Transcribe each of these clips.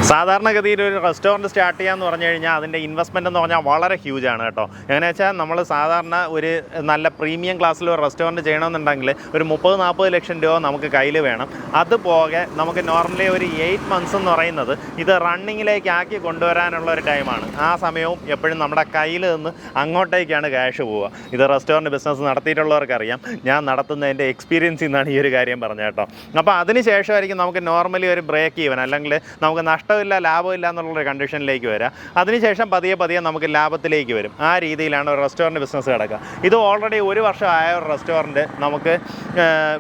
സാധാരണഗതിയിൽ ഒരു restaurant start ചെയ്യാന്ന് പറഞ്ഞു കഴിഞ്ഞാൽ അതിൻ്റെ ഇൻവെസ്റ്റ്മെൻറ്റ് എന്ന് പറഞ്ഞാൽ വളരെ ഹ്യൂജാണ് കേട്ടോ. എങ്ങനെയാ വെച്ചാൽ നമ്മൾ സാധാരണ ഒരു നല്ല പ്രീമിയം ക്ലാസ്സിൽ ഒരു റെസ്റ്റോറൻറ്റ് ചെയ്യണമെന്നുണ്ടെങ്കിൽ ഒരു 30-40 ലക്ഷം രൂപ നമുക്ക് കയ്യിൽ വേണം. അതുപോകെ നമുക്ക് നോർമലി ഒരു 8 മന്ത്സ് എന്ന് പറയുന്നത് ഇത് റണ്ണിങ്ങിലേക്ക് ആക്കി കൊണ്ടുവരാനുള്ള ഒരു ടൈമാണ്. ആ സമയവും എപ്പോഴും നമ്മുടെ കയ്യിൽ നിന്ന് അങ്ങോട്ടേക്കാണ് ക്യാഷ് പോവുക. ഇത് റെസ്റ്റോറൻറ്റ് ബിസിനസ് നടത്തിയിട്ടുള്ളവർക്കറിയാം. ഞാൻ നടത്തുന്നതിൻ്റെ എക്സ്പീരിയൻസിൽ നിന്നാണ് ഈ ഒരു കാര്യം പറഞ്ഞത് കേട്ടോ. അപ്പോൾ അതിന് ശേഷമായിരിക്കും നമുക്ക് നോർമലി ഒരു ബ്രേക്ക് ഈവൻ അല്ലെങ്കിൽ നമുക്ക് നഷ്ടമില്ല ലാഭമില്ല എന്നുള്ളൊരു കണ്ടീഷനിലേക്ക് വരിക. അതിനുശേഷം പതിയെ നമുക്ക് ലാഭത്തിലേക്ക് വരും. ആ രീതിയിലാണ് ഒരു റെസ്റ്റോറൻറ്റ് ബിസിനസ് കിടക്കുക. ഇത് ഓൾറെഡി 1 വർഷമായ ഒരു റെസ്റ്റോറൻറ്റ് നമുക്ക്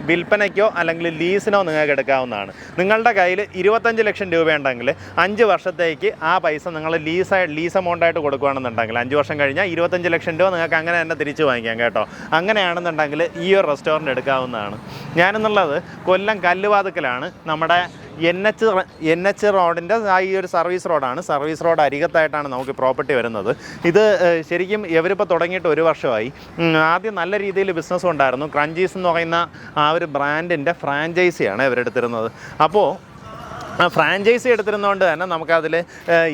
വിൽപ്പനയ്ക്കോ അല്ലെങ്കിൽ ലീസിനോ നിങ്ങൾക്ക് എടുക്കാവുന്നതാണ്. നിങ്ങളുടെ കയ്യിൽ 25 ലക്ഷം രൂപയുണ്ടെങ്കിൽ 5 വർഷത്തേക്ക് ആ പൈസ നിങ്ങൾ ലീസ് എമൗണ്ടായിട്ട് കൊടുക്കുകയാണെന്നുണ്ടെങ്കിൽ 5 വർഷം കഴിഞ്ഞാൽ 25 ലക്ഷം രൂപ നിങ്ങൾക്ക് അങ്ങനെ തന്നെ തിരിച്ചു വാങ്ങിക്കാം കേട്ടോ. അങ്ങനെയാണെന്നുണ്ടെങ്കിൽ ഈ ഒരു റെസ്റ്റോറൻറ്റ് എടുക്കാവുന്നതാണ്. ഞാനെന്നുള്ളത് കൊല്ലം കല്ലുവാതുക്കലാണ്. നമ്മുടെ NH റോഡിൻ്റെ ഈ ഒരു സർവീസ് റോഡാണ്. സർവീസ് റോഡ് അരികത്തായിട്ടാണ് നമുക്ക് പ്രോപ്പർട്ടി വരുന്നത്. ഇത് ശരിക്കും ഇവരിപ്പോൾ തുടങ്ങിയിട്ട് 1 വർഷമായി. ആദ്യം നല്ല രീതിയിൽ ബിസിനസ്സും ഉണ്ടായിരുന്നു. ക്രഞ്ചീസ് എന്ന് പറയുന്ന ആ ഒരു ബ്രാൻഡിൻ്റെ ഫ്രാഞ്ചൈസിയാണ് ഇവരെടുത്തിരുന്നത്. അപ്പോൾ ഫ്രാഞ്ചൈസി എടുത്തിരുന്നതുകൊണ്ട് തന്നെ നമുക്കതിൽ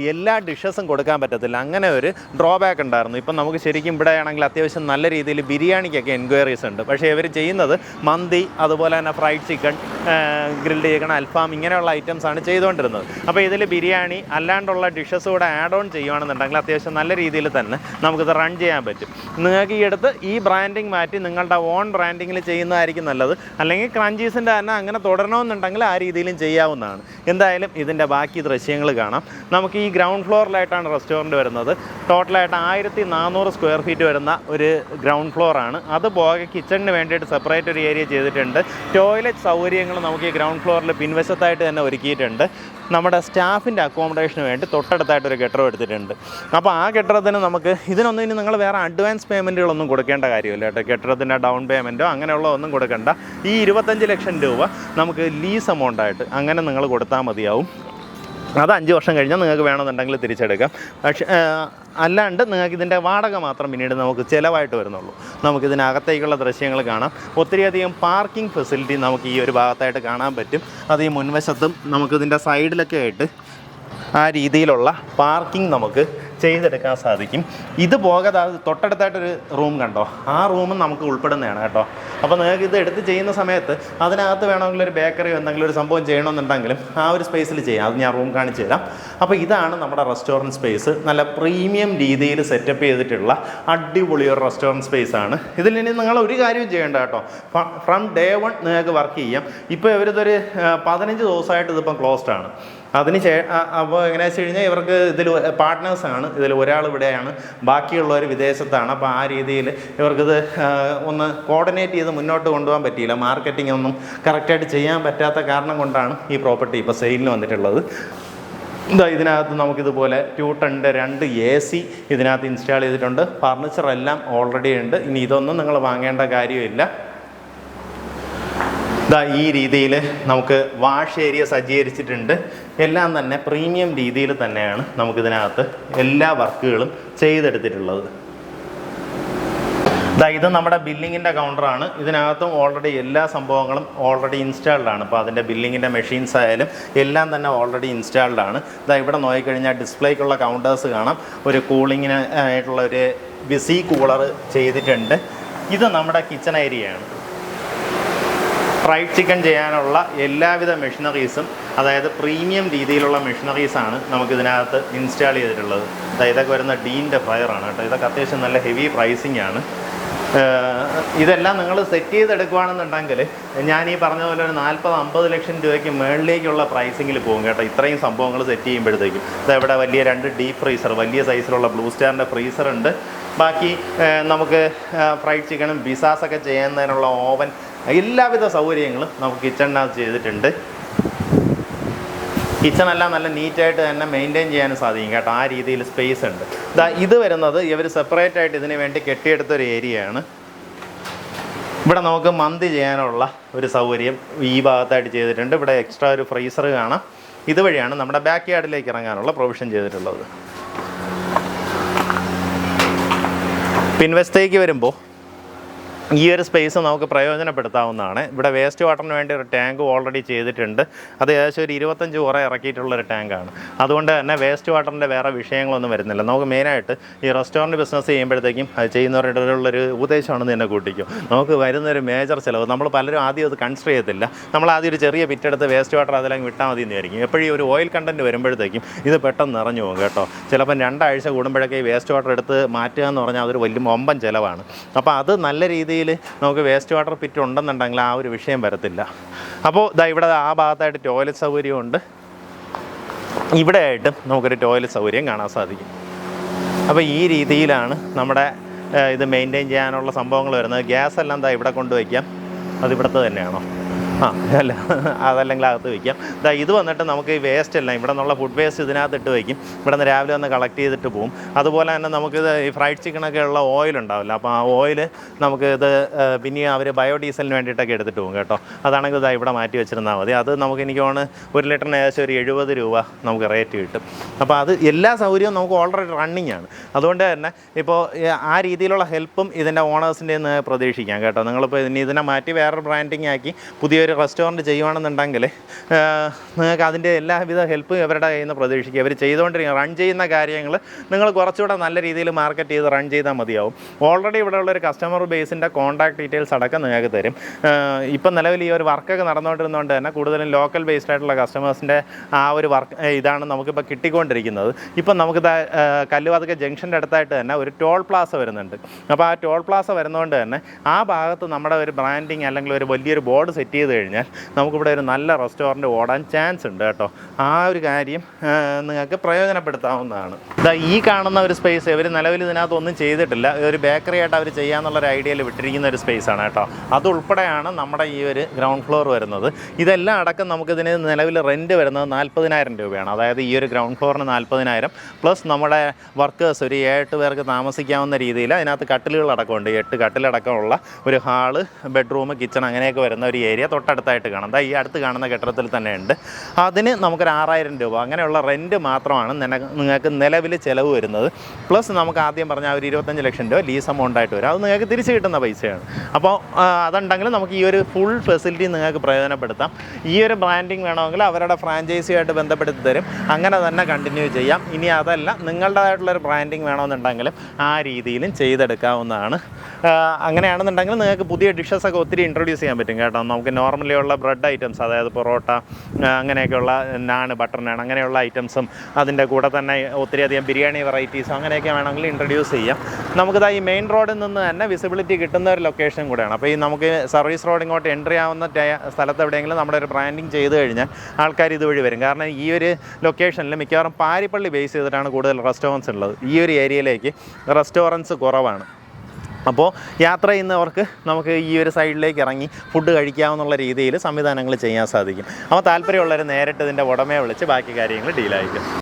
എല്ലാ ഡിഷസും കൊടുക്കാൻ പറ്റത്തില്ല. അങ്ങനെ ഒരു ഡ്രോബാക്ക് ഉണ്ടായിരുന്നു. ഇപ്പം നമുക്ക് ശരിക്കും ഇവിടെ ആണെങ്കിൽ അത്യാവശ്യം നല്ല രീതിയിൽ ബിരിയാണിക്കൊക്കെ എൻക്വയറീസ് ഉണ്ട്. പക്ഷേ ഇവർ ചെയ്യുന്നത് മന്തി, അതുപോലെ തന്നെ ഫ്രൈഡ് ചിക്കൻ, ഗ്രിൽഡ് ചിക്കൻ, അൽഫാം ഇങ്ങനെയുള്ള ഐറ്റംസാണ് ചെയ്തുകൊണ്ടിരുന്നത്. അപ്പോൾ ഇതിൽ ബിരിയാണി അല്ലാണ്ടുള്ള ഡിഷസ് കൂടെ ആഡ് ഓൺ ചെയ്യുകയാണെന്നുണ്ടെങ്കിൽ അത്യാവശ്യം നല്ല രീതിയിൽ തന്നെ നമുക്കിത് റൺ ചെയ്യാൻ പറ്റും. നിങ്ങൾക്ക് ഈ അടുത്ത് ഈ ബ്രാൻഡിങ് മാറ്റി നിങ്ങളുടെ ഓൺ ബ്രാൻഡിങ്ങിൽ ചെയ്യുന്നതായിരിക്കും നല്ലത്. അല്ലെങ്കിൽ ക്രഞ്ചീസിൻ്റെ തന്നെ അങ്ങനെ തുടരണമെന്നുണ്ടെങ്കിൽ ആ രീതിയിലും ചെയ്യാവുന്നതാണ്. എന്തായാലും ഇതിൻ്റെ ബാക്കി ദൃശ്യങ്ങൾ കാണാം. നമുക്ക് ഈ ഗ്രൗണ്ട് ഫ്ലോറിലായിട്ടാണ് റെസ്റ്റോറൻറ്റ് വരുന്നത്. ടോട്ടലായിട്ട് 1400 സ്ക്വയർ ഫീറ്റ് വരുന്ന ഒരു ഗ്രൗണ്ട് ഫ്ലോറാണ്. അതുപോലെ കിച്ചണിന് വേണ്ടിയിട്ട് സെപ്പറേറ്റ് ഒരു ഏരിയ ചെയ്തിട്ടുണ്ട്. ടോയ്ലറ്റ് സൗകര്യങ്ങൾ നമുക്ക് ഈ ഗ്രൗണ്ട് ഫ്ലോറിൽ പിൻവശത്തായിട്ട് തന്നെ ഒരുക്കിയിട്ടുണ്ട്. നമ്മുടെ സ്റ്റാഫിൻ്റെ അക്കോമഡേഷന് വേണ്ടി തൊട്ടടുത്തായിട്ടൊരു കെട്ടിടം എടുത്തിട്ടുണ്ട്. അപ്പോൾ ആ കെട്ടിടത്തിന് നമുക്ക് ഇതിനൊന്നും ഇനി നിങ്ങൾ വേറെ അഡ്വാൻസ് പേയ്മെൻറ്റുകളൊന്നും കൊടുക്കേണ്ട കാര്യമില്ല കേട്ടോ. കെട്ടിടത്തിൻ്റെ ഡൗൺ പേയ്മെൻറ്റോ അങ്ങനെയുള്ള ഒന്നും കൊടുക്കേണ്ട. ഈ 25 ലക്ഷം രൂപ നമുക്ക് ലീസ് എമൗണ്ടായിട്ട് അങ്ങനെ നിങ്ങൾ കൊടുത്താൽ മതിയാവും. അത് 5 വർഷം കഴിഞ്ഞാൽ നിങ്ങൾക്ക് വേണമെന്നുണ്ടെങ്കിൽ തിരിച്ചെടുക്കാം. പക്ഷേ അല്ലാണ്ട് നിങ്ങൾക്ക് ഇതിൻ്റെ വാടക മാത്രം പിന്നീട് നമുക്ക് ചിലവായിട്ട് വരുന്നുള്ളൂ. നമുക്കിതിനകത്തേക്കുള്ള ദൃശ്യങ്ങൾ കാണാം. ഒത്തിരിയധികം പാർക്കിംഗ് ഫെസിലിറ്റി നമുക്ക് ഈ ഒരു ഭാഗത്തായിട്ട് കാണാൻ പറ്റും. അത് ഈ മുൻവശത്തും നമുക്കിതിൻ്റെ സൈഡിലൊക്കെ ആയിട്ട് ആ രീതിയിലുള്ള പാർക്കിംഗ് നമുക്ക് ചെയ്തെടുക്കാൻ സാധിക്കും. ഇത് പോകാതെ തൊട്ടടുത്തായിട്ടൊരു റൂം കണ്ടോ, ആ റൂമും നമുക്ക് ഉൾപ്പെടുന്നതാണ് കേട്ടോ. അപ്പോൾ നിങ്ങൾക്ക് ഇത് എടുത്ത് ചെയ്യുന്ന സമയത്ത് അതിനകത്ത് വേണമെങ്കിൽ ഒരു ബേക്കറിയോ എന്തെങ്കിലും ഒരു സംഭവം ചെയ്യണമെന്നുണ്ടെങ്കിലും ആ ഒരു സ്പേസിൽ ചെയ്യാം. അത് ഞാൻ റൂം കാണിച്ചു തരാം. അപ്പോൾ ഇതാണ് നമ്മുടെ റെസ്റ്റോറൻറ്റ് സ്പേസ്. നല്ല പ്രീമിയം രീതിയിൽ സെറ്റപ്പ് ചെയ്തിട്ടുള്ള അടിപൊളി ഒരു റെസ്റ്റോറൻറ്റ് സ്പേസാണ്. ഇതിൽ ഇനി നിങ്ങൾ ഒരു കാര്യവും ചെയ്യേണ്ട കേട്ടോ. ഫ്രം ഡേ 1 നിങ്ങൾക്ക് വർക്ക് ചെയ്യാം. ഇപ്പോൾ ഇവരിതൊരു 15 ദിവസമായിട്ട് ഇതിപ്പം ക്ലോസ്ഡ് ആണ്. അപ്പോൾ എങ്ങനെയാണെന്ന് വെച്ച് കഴിഞ്ഞാൽ ഇവർക്ക് ഇതിൽ പാർട്ട്നേഴ്സാണ്. ഇതിൽ ഒരാൾ ഇവിടെയാണ്, ബാക്കിയുള്ളവർ വിദേശത്താണ്. അപ്പോൾ ആ രീതിയിൽ ഇവർക്കിത് ഒന്ന് കോർഡിനേറ്റ് ചെയ്ത് മുന്നോട്ട് കൊണ്ടുപോകാൻ പറ്റിയില്ല. മാർക്കറ്റിംഗ് ഒന്നും കറക്റ്റായിട്ട് ചെയ്യാൻ പറ്റാത്ത കാരണം കൊണ്ടാണ് ഈ പ്രോപ്പർട്ടി ഇപ്പോൾ സെയിലിന് വന്നിട്ടുള്ളത്. ഇതിനകത്ത് നമുക്കിതുപോലെ 2 ടണ്ട് 2 AC ഇതിനകത്ത് ഇൻസ്റ്റാൾ ചെയ്തിട്ടുണ്ട്. ഫർണിച്ചറെല്ലാം ഓൾറെഡി ഉണ്ട്. ഇനി ഇതൊന്നും നിങ്ങൾ വാങ്ങേണ്ട കാര്യമില്ല. ഈ രീതിയിൽ നമുക്ക് വാഷ് ഏരിയ സജ്ജീകരിച്ചിട്ടുണ്ട്. എല്ലാം തന്നെ പ്രീമിയം രീതിയിൽ തന്നെയാണ് നമുക്കിതിനകത്ത് എല്ലാ വർക്കുകളും ചെയ്തെടുത്തിട്ടുള്ളത്. ഇത് നമ്മുടെ ബില്ലിങ്ങിൻ്റെ കൗണ്ടറാണ്. ഇതിനകത്തും ഓൾറെഡി എല്ലാ സംഭവങ്ങളും ഓൾറെഡി ഇൻസ്റ്റാൾഡാണ്. അപ്പോൾ അതിൻ്റെ ബില്ലിങ്ങിൻ്റെ മെഷീൻസ് ആയാലും എല്ലാം തന്നെ ഓൾറെഡി ഇൻസ്റ്റാൾഡാണ്. ഇവിടെ നോക്കിക്കഴിഞ്ഞാൽ ഡിസ്പ്ലേക്കുള്ള കൗണ്ടേഴ്സ് കാണാം. ഒരു കൂളിങ്ങിന് ആയിട്ടുള്ള ഒരു വിസി കൂളർ ചെയ്തിട്ടുണ്ട്. ഇത് നമ്മുടെ കിച്ചൺ ഏരിയയാണ്. ഫ്രൈഡ് ചിക്കൻ ചെയ്യാനുള്ള എല്ലാവിധ മെഷീനറീസും, അതായത് പ്രീമിയം രീതിയിലുള്ള മെഷീനറീസാണ് നമുക്കിതിനകത്ത് ഇൻസ്റ്റാൾ ചെയ്തിട്ടുള്ളത്. ഇതൊക്കെ വരുന്ന ഡീൻ്റെ ഫ്രയറാണ് കേട്ടോ. ഇതൊക്കെ അത്യാവശ്യം നല്ല ഹെവി പ്രൈസിങ് ആണ്. ഇതെല്ലാം നിങ്ങൾ സെറ്റ് ചെയ്തെടുക്കുകയാണെന്നുണ്ടെങ്കിൽ ഞാൻ ഈ പറഞ്ഞ പോലെ ഒരു 40-50 ലക്ഷം രൂപയ്ക്ക് മുകളിലേക്കുള്ള പ്രൈസിങ്ങിൽ പോകും കേട്ടോ. ഇത്രയും സംഭവങ്ങൾ സെറ്റ് ചെയ്യുമ്പോഴത്തേക്കും. ഇവിടെ വലിയ 2 ഡീപ്പ് ഫ്രീസർ, വലിയ സൈസിലുള്ള ബ്ലൂ സ്റ്റാറിൻ്റെ ഫ്രീസർ ഉണ്ട്. ബാക്കി നമുക്ക് ഫ്രൈഡ് ചിക്കനും പിസാസൊക്കെ ചെയ്യുന്നതിനുള്ള ഓവൻ, എല്ലാവിധ സൗകര്യങ്ങളും നമുക്ക് കിച്ചണിനകത്ത് ചെയ്തിട്ടുണ്ട്. കിച്ചണെല്ലാം നല്ല നീറ്റായിട്ട് തന്നെ മെയിൻറ്റെയിൻ ചെയ്യാനും സാധിക്കും കേട്ടോ. ആ രീതിയിൽ സ്പേസ് ഉണ്ട്. ഇത് വരുന്നത് ഇവർ സെപ്പറേറ്റ് ആയിട്ട് ഇതിന് വേണ്ടി കെട്ടിയെടുത്തൊരു ഏരിയയാണ്. ഇവിടെ നമുക്ക് മന്തി ചെയ്യാനുള്ള ഒരു സൗകര്യം ഈ ഭാഗത്തായിട്ട് ചെയ്തിട്ടുണ്ട്. ഇവിടെ എക്സ്ട്രാ ഒരു ഫ്രീസർ കാണാം. ഇതുവഴിയാണ് നമ്മുടെ ബാക്ക് യാർഡിലേക്ക് ഇറങ്ങാനുള്ള പ്രൊവിഷൻ ചെയ്തിട്ടുള്ളത്. പിൻവശത്തേക്ക് വരുമ്പോൾ ഈ ഒരു സ്പേസ് നമുക്ക് പ്രയോജനപ്പെടുത്താവുന്നതാണ്. ഇവിടെ വേസ്റ്റ് വാട്ടറിന് വേണ്ടി ഒരു ടാങ്ക് ഓൾറെഡി ചെയ്തിട്ടുണ്ട്. അത് ഏകദേശം ഒരു 25 ഉറ ഇറക്കിയിട്ടുള്ളൊരു ടാങ്കാണ്. അതുകൊണ്ട് തന്നെ വേസ്റ്റ് വാട്ടറിൻ്റെ വേറെ വിഷയങ്ങളൊന്നും വരുന്നില്ല. നമുക്ക് മെയിനായിട്ട് ഈ റെസ്റ്റോറൻറ്റ് ബിസിനസ് ചെയ്യുമ്പോഴത്തേക്കും അത് ചെയ്യുന്നവരുടെ ഉള്ളൊരു ഉപദേശമാണെന്ന് തന്നെ കൂട്ടിക്കും. നമുക്ക് വരുന്നൊരു മേജർ ചിലവ് നമ്മൾ പലരും ആദ്യം അത് കൺസിഡർ ചെയ്യത്തില്ല. നമ്മൾ ആദ്യം ഒരു ചെറിയ പിറ്റെടുത്ത് വേസ്റ്റ് വാട്ടർ അതിലേക്ക് വിട്ടാൽ മതി എന്ന് വിചാരിക്കും. എപ്പോഴും ഈ ഒരു ഓയിൽ കണ്ടൻറ്റ് വരുമ്പോഴത്തേക്കും ഇത് പെട്ടെന്ന് നിറഞ്ഞു പോകും കേട്ടോ. ചിലപ്പം 2 ആഴ്ച കൂടുമ്പോഴൊക്കെ ഈ വേസ്റ്റ് വാട്ടർ എടുത്ത് മാറ്റുക എന്ന് പറഞ്ഞാൽ അതൊരു വലിയ വമ്പൻ ചിലവാണ്. അപ്പോൾ അത് നല്ല രീതിയിൽ നമുക്ക് വേസ്റ്റ് വാട്ടർ പിറ്റ് ഉണ്ടെന്നുണ്ടെങ്കിൽ ആ ഒരു വിഷയം വരത്തില്ല. അപ്പോൾ ഇവിടെ ആ ഭാഗത്തായിട്ട് ടോയ്ലറ്റ് സൗകര്യമുണ്ട്. ഇവിടെ ആയിട്ടും നമുക്കൊരു ടോയ്ലറ്റ് സൗകര്യം കാണാൻ സാധിക്കും. അപ്പോൾ ഈ രീതിയിലാണ് നമ്മുടെ ഇത് മെയിൻറ്റെയിൻ ചെയ്യാനുള്ള സംഭവങ്ങൾ വരുന്നത്. ഗ്യാസ് എല്ലാം ഇവിടെ കൊണ്ടുവയ്ക്കാം. അത് ഇവിടുത്തെ തന്നെയാണോ? അല്ല, അതല്ലെങ്കിൽ അകത്ത് വയ്ക്കാം. ഇത് വന്നിട്ട് നമുക്ക് ഈ വേസ്റ്റ് എല്ലാം ഇവിടെ നിന്നുള്ള ഫുഡ് വേസ്റ്റ് ഇതിനകത്ത് ഇട്ട് വയ്ക്കും. ഇവിടെ നിന്ന് രാവിലെ വന്ന് കളക്ട് ചെയ്തിട്ട് പോകും. അതുപോലെ തന്നെ നമുക്കിത് ഈ ഫ്രൈഡ് ചിക്കനൊക്കെ ഉള്ള ഓയിൽ ഉണ്ടാവില്ല. അപ്പോൾ ആ ഓയിൽ നമുക്കിത് പിന്നെ അവർ ബയോഡീസലിന് വേണ്ടിയിട്ടൊക്കെ എടുത്തിട്ട് പോകും കേട്ടോ. അതാണെങ്കിൽ ഇവിടെ മാറ്റി വെച്ചിരുന്നാൽ മതി. അത് നമുക്ക് എനിക്ക് തോന്നുന്നു 1 ലിറ്ററിന് ഏകദേശം ഒരു 70 രൂപ നമുക്ക് റേറ്റ് കിട്ടും. അപ്പോൾ അത് എല്ലാ സൗകര്യവും നമുക്ക് ഓൾറെഡി റണ്ണിങ് ആണ്. അതുകൊണ്ട് തന്നെ ഇപ്പോൾ ആ രീതിയിലുള്ള ഹെൽപ്പും ഇതിൻ്റെ ഓണേഴ്സിൻ്റെ നിന്ന് പ്രതീക്ഷിക്കാം കേട്ടോ. നിങ്ങളിപ്പോൾ ഇതിനെ മാറ്റി വേറൊരു ബ്രാൻഡിങ് ആക്കി പുതിയൊരു റെസ്റ്റോറൻറ്റ് ചെയ്യുകയാണെന്നുണ്ടെങ്കിൽ നിങ്ങൾക്ക് അതിൻ്റെ എല്ലാവിധ ഹെൽപ്പും ഇവരുടെ കയ്യിൽ നിന്ന് പ്രതീക്ഷിക്കുക. ഇവർ ചെയ്തുകൊണ്ടിരിക്കുക റൺ ചെയ്യുന്ന കാര്യങ്ങൾ നിങ്ങൾ കുറച്ചുകൂടെ നല്ല രീതിയിൽ മാർക്കറ്റ് ചെയ്ത് റൺ ചെയ്താൽ മതിയാവും. ഓൾറെഡി ഇവിടെയുള്ളൊരു കസ്റ്റമർ ബേസിൻ്റെ കോൺടാക്ട് ഡീറ്റെയിൽസ് അടക്കം നിങ്ങൾക്ക് തരും. ഇപ്പം നിലവിൽ ഈ ഒരു വർക്കൊക്കെ നടന്നുകൊണ്ടിരുന്നതുകൊണ്ട് തന്നെ കൂടുതലും ലോക്കൽ ബേസ്ഡ് ആയിട്ടുള്ള കസ്റ്റമേഴ്സിൻ്റെ ആ ഒരു വർക്ക് ഇതാണ് നമുക്കിപ്പോൾ കിട്ടിക്കൊണ്ടിരിക്കുന്നത്. ഇപ്പം നമുക്ക് കല്ലുവാതുക്ക ജംഗ്ഷൻ്റെ അടുത്തായിട്ട് തന്നെ ഒരു ടോൾ പ്ലാസ വരുന്നുണ്ട്. അപ്പോൾ ആ ടോൾ പ്ലാസ വരുന്നതുകൊണ്ട് തന്നെ ആ ഭാഗത്ത് നമ്മുടെ ഒരു ബ്രാൻഡിങ് അല്ലെങ്കിൽ ഒരു വലിയൊരു ബോർഡ് സെറ്റ് ചെയ്ത് കഴിഞ്ഞാൽ നമുക്കിവിടെ ഒരു നല്ല റെസ്റ്റോറൻറ്റ് ഓടാൻ ചാൻസ് ഉണ്ട് കേട്ടോ. ആ ഒരു കാര്യം നിങ്ങൾക്ക് പ്രയോജനപ്പെടുത്താവുന്നതാണ്. ഈ കാണുന്ന ഒരു സ്പേസ് ഇവർ നിലവിൽ ഇതിനകത്തൊന്നും ചെയ്തിട്ടില്ല. ഒരു ബേക്കറി ആയിട്ട് അവർ ചെയ്യാമെന്നുള്ളൊരു ഐഡിയയിൽ വിട്ടിരിക്കുന്ന ഒരു സ്പേസാണ് കേട്ടോ. അതുൾപ്പെടെയാണ് നമ്മുടെ ഈ ഒരു ഗ്രൗണ്ട് ഫ്ലോർ വരുന്നത്. ഇതെല്ലാം അടക്കം നമുക്കിതിന് നിലവിൽ റെൻറ്റ് വരുന്നത് 40,000 രൂപയാണ്. അതായത് ഈ ഒരു ഗ്രൗണ്ട് ഫ്ലോറിന് 40,000 പ്ലസ് നമ്മുടെ വർക്കേഴ്സ് ഒരു 7 പേർക്ക് താമസിക്കാവുന്ന രീതിയിൽ അതിനകത്ത് കട്ടിലുകളടക്കമുണ്ട്. 8 കട്ടിലടക്കമുള്ള ഒരു ഹാള്, ബെഡ്റൂം, കിച്ചൺ അങ്ങനെയൊക്കെ വരുന്ന ഒരു ഏരിയ തൊട്ടടുത്തായിട്ട് കാണാം. ഈ അടുത്ത് കാണുന്ന കെട്ടിടത്തിൽ തന്നെ ഉണ്ട്. അതിന് നമുക്കൊരു 6,000 രൂപ അങ്ങനെയുള്ള റെൻറ്റ് മാത്രമാണ് നിങ്ങൾക്ക് നിലവിൽ ചിലവ് വരുന്നത്. പ്ലസ് നമുക്ക് ആദ്യം പറഞ്ഞ ഒരു 25 ലക്ഷം രൂപ ലീസ് എമൗണ്ട് ആയിട്ട് വരും. അത് നിങ്ങൾക്ക് തിരിച്ച് കിട്ടുന്ന പൈസയാണ്. അപ്പോൾ അതുണ്ടെങ്കിൽ നമുക്ക് ഈ ഒരു ഫുൾ ഫെസിലിറ്റി നിങ്ങൾക്ക് പ്രയോജനപ്പെടുത്താം. ഈ ഒരു ബ്രാൻഡിങ് വേണമെങ്കിൽ അവരുടെ ഫ്രാഞ്ചൈസിയായിട്ട് ബന്ധപ്പെടുത്തി തരും. അങ്ങനെ തന്നെ കണ്ടിന്യൂ ചെയ്യാം. ഇനി അതല്ല നിങ്ങളുടേതായിട്ടുള്ളൊരു ബ്രാൻഡിങ് വേണമെന്നുണ്ടെങ്കിലും ആ രീതിയിലും ചെയ്തെടുക്കാവുന്നതാണ്. അങ്ങനെയാണെന്നുണ്ടെങ്കിൽ നിങ്ങൾക്ക് പുതിയ ഡിഷസൊക്കെ ഒത്തിരി ഇൻട്രൊഡ്യൂസ് ചെയ്യാൻ പറ്റും കേട്ടോ. നമുക്ക് നോർമലി ഉള്ള ബ്രെഡ് ഐറ്റംസ്, അതായത് പൊറോട്ട അങ്ങനെയൊക്കെയുള്ള നാൻ, ബട്ടർ നാൻ അങ്ങനെയുള്ള ഐറ്റംസും അതിൻ്റെ കൂടെ തന്നെ ഒത്തിരിയധികം ബിരിയാണി വെറൈറ്റീസും അങ്ങനെയൊക്കെ വേണമെങ്കിൽ ഇൻട്രൊഡ്യൂസ് ചെയ്യാം. നമുക്കിത് ഈ മെയിൻ റോഡിൽ നിന്ന് തന്നെ വിസിബിലിറ്റി കിട്ടുന്ന ഒരു ലൊക്കേഷൻ കൂടെയാണ്. അപ്പോൾ ഈ നമുക്ക് സർവീസ് റോഡ് ഇങ്ങോട്ട് എൻട്രി ആവുന്ന സ്ഥലത്ത് എവിടെയെങ്കിലും നമ്മുടെ ഒരു ബ്രാൻഡിങ് ചെയ്ത് കഴിഞ്ഞാൽ ആൾക്കാർ ഇതുവഴി വരും. കാരണം ഈ ഒരു ലൊക്കേഷനിൽ മിക്കവാറും പാരിപ്പള്ളി ബേസ് ചെയ്തിട്ടാണ് കൂടുതൽ റെസ്റ്റോറൻറ്റ്സ് ഉള്ളത്. ഈ ഒരു ഏരിയയിലേക്ക് റെസ്റ്റോറൻറ്റ്സ് കുറവാണ്. അപ്പോൾ യാത്ര ചെയ്യുന്നവർക്ക് നമുക്ക് ഈ ഒരു സൈഡിലേക്ക് ഇറങ്ങി ഫുഡ് കഴിക്കാമെന്നുള്ള രീതിയിൽ സംവിധാനങ്ങൾ ചെയ്യാൻ സാധിക്കും. അപ്പോൾ താല്പര്യമുള്ളവർ നേരിട്ട് ഇതിൻ്റെ ഉടമയെ വിളിച്ച് ബാക്കി കാര്യങ്ങൾ ഡീലായിരിക്കും.